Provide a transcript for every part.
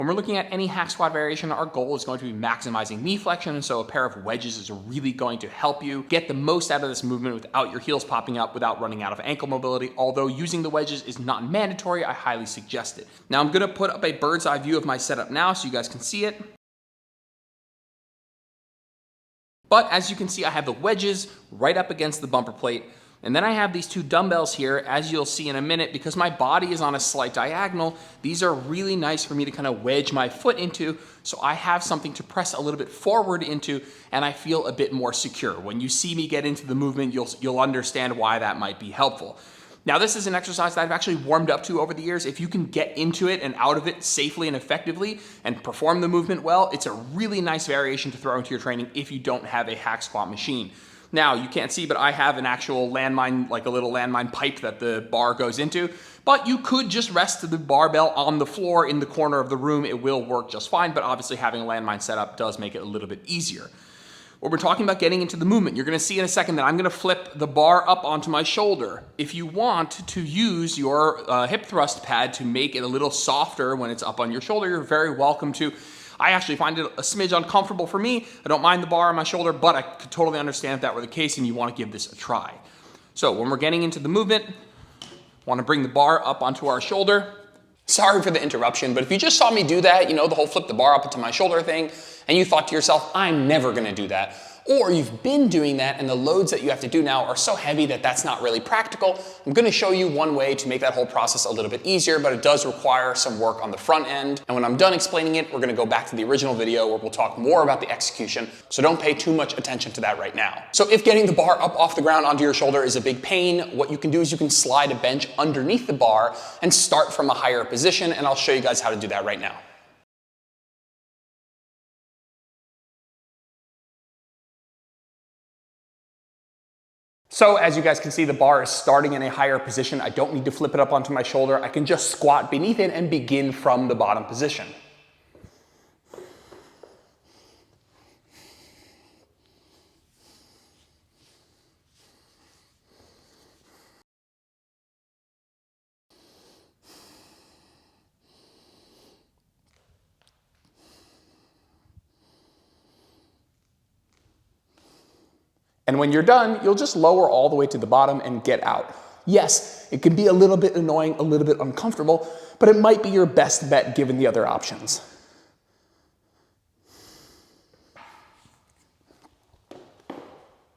When we're looking at any hack squat variation, our goal is going to be maximizing knee flexion, and so a pair of wedges is really going to help you get the most out of this movement without your heels popping up, without running out of ankle mobility. Although using the wedges is not mandatory, I highly suggest it. Now I'm gonna put up a bird's eye view of my setup now so you guys can see it. But as you can see, I have the wedges right up against the bumper plate. And then I have these two dumbbells here, as you'll see in a minute, because my body is on a slight diagonal. These are really nice for me to kind of wedge my foot into, so I have something to press a little bit forward into, and I feel a bit more secure. When you see me get into the movement, you'll understand why that might be helpful. Now, this is an exercise that I've actually warmed up to over the years. If you can get into it and out of it safely and effectively and perform the movement well, it's a really nice variation to throw into your training if you don't have a hack squat machine. Now, you can't see, but I have an actual landmine, like a little landmine pipe that the bar goes into, but you could just rest the barbell on the floor in the corner of the room. It will work just fine, but obviously having a landmine setup does make it a little bit easier. When we're talking about getting into the movement, you're gonna see in a second that I'm gonna flip the bar up onto my shoulder. If you want to use your hip thrust pad to make it a little softer when it's up on your shoulder, you're very welcome to. I actually find it a smidge uncomfortable for me. I don't mind the bar on my shoulder, but I could totally understand if that were the case and you want to give this a try. So when we're getting into the movement, want to bring the bar up onto our shoulder. Sorry for the interruption, but if you just saw me do that, you know, the whole flip the bar up into my shoulder thing, and you thought to yourself, I'm never going to do that, or you've been doing that and the loads that you have to do now are so heavy that that's not really practical, I'm going to show you one way to make that whole process a little bit easier, but it does require some work on the front end. And when I'm done explaining it, we're going to go back to the original video where we'll talk more about the execution, so don't pay too much attention to that right now. So if getting the bar up off the ground onto your shoulder is a big pain, what you can do is you can slide a bench underneath the bar and start from a higher position, and I'll show you guys how to do that right now. So as you guys can see, the bar is starting in a higher position. I don't need to flip it up onto my shoulder. I can just squat beneath it and begin from the bottom position. And when you're done, you'll just lower all the way to the bottom and get out. Yes, it can be a little bit annoying, a little bit uncomfortable, but it might be your best bet given the other options.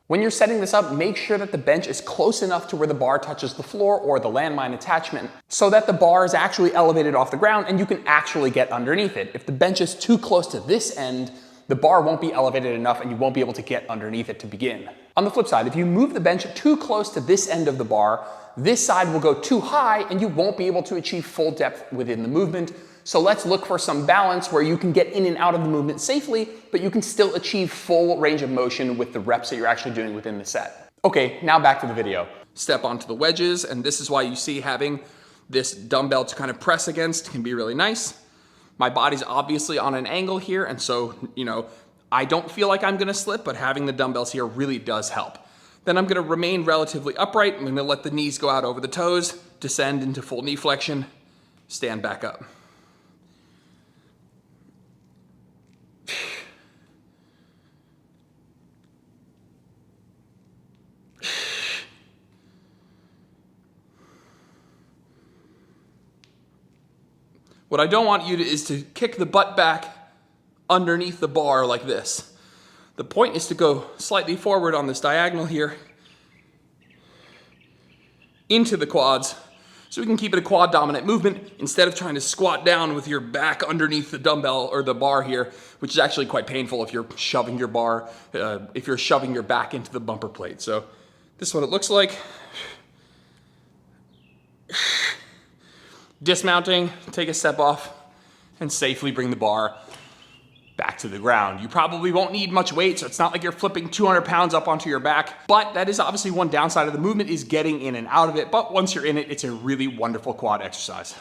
When you're setting this up, make sure that the bench is close enough to where the bar touches the floor or the landmine attachment so that the bar is actually elevated off the ground and you can actually get underneath it. If the bench is too close to this end, the bar won't be elevated enough and you won't be able to get underneath it to begin. On the flip side, if you move the bench too close to this end of the bar, this side will go too high and you won't be able to achieve full depth within the movement. So let's look for some balance where you can get in and out of the movement safely, but you can still achieve full range of motion with the reps that you're actually doing within the set. Okay, now back to the video. Step onto the wedges, and this is why you see having this dumbbell to kind of press against can be really nice. My body's obviously on an angle here, and so, you know, I don't feel like I'm gonna slip, but having the dumbbells here really does help. Then I'm gonna remain relatively upright. I'm gonna let the knees go out over the toes, descend into full knee flexion, stand back up. What I don't want you to is to kick the butt back underneath the bar like this. The point is to go slightly forward on this diagonal here into the quads so we can keep it a quad dominant movement instead of trying to squat down with your back underneath the dumbbell or the bar here, which is actually quite painful if you're shoving your bar, if you're shoving your back into the bumper plate. So this is what it looks like. Dismounting, take a step off, and safely bring the bar back to the ground. You probably won't need much weight, so it's not like you're flipping 200 pounds up onto your back, but that is obviously one downside of the movement is getting in and out of it. But once you're in it, it's a really wonderful quad exercise.